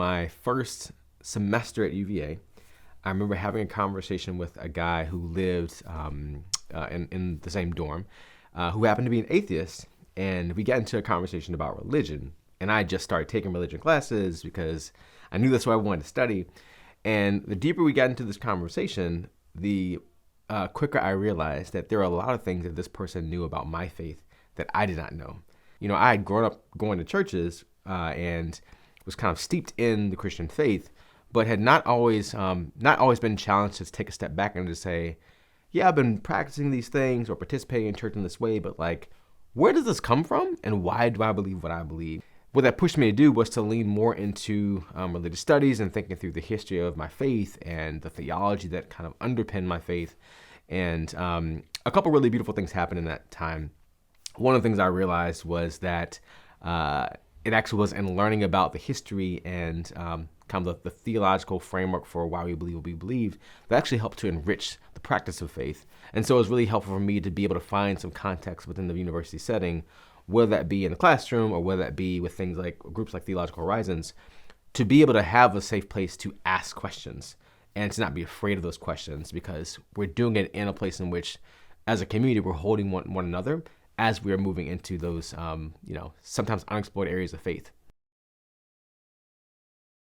my first semester at UVA, I remember having a conversation with a guy who lived in the same dorm, who happened to be an atheist, and we got into a conversation about religion. And I just started taking religion classes because I knew that's what I wanted to study. And the deeper we got into this conversation, the quicker I realized that there are a lot of things that this person knew about my faith that I did not know. You know, I had grown up going to churches and was kind of steeped in the Christian faith, but had not always been challenged to take a step back and to say, yeah, I've been practicing these things or participating in church in this way, but like, where does this come from and why do I believe what I believe? What that pushed me to do was to lean more into religious studies and thinking through the history of my faith and the theology that kind of underpinned my faith. And a couple really beautiful things happened in that time. One of the things I realized was that it actually was in learning about the history and kind of the theological framework for why we believe what we believe that actually helped to enrich the practice of faith. And so it was really helpful for me to be able to find some context within the university setting, whether that be in the classroom or whether that be with things like groups like Theological Horizons, to be able to have a safe place to ask questions and to not be afraid of those questions, because we're doing it in a place in which, as a community, we're holding one another as we are moving into those, sometimes unexplored areas of faith.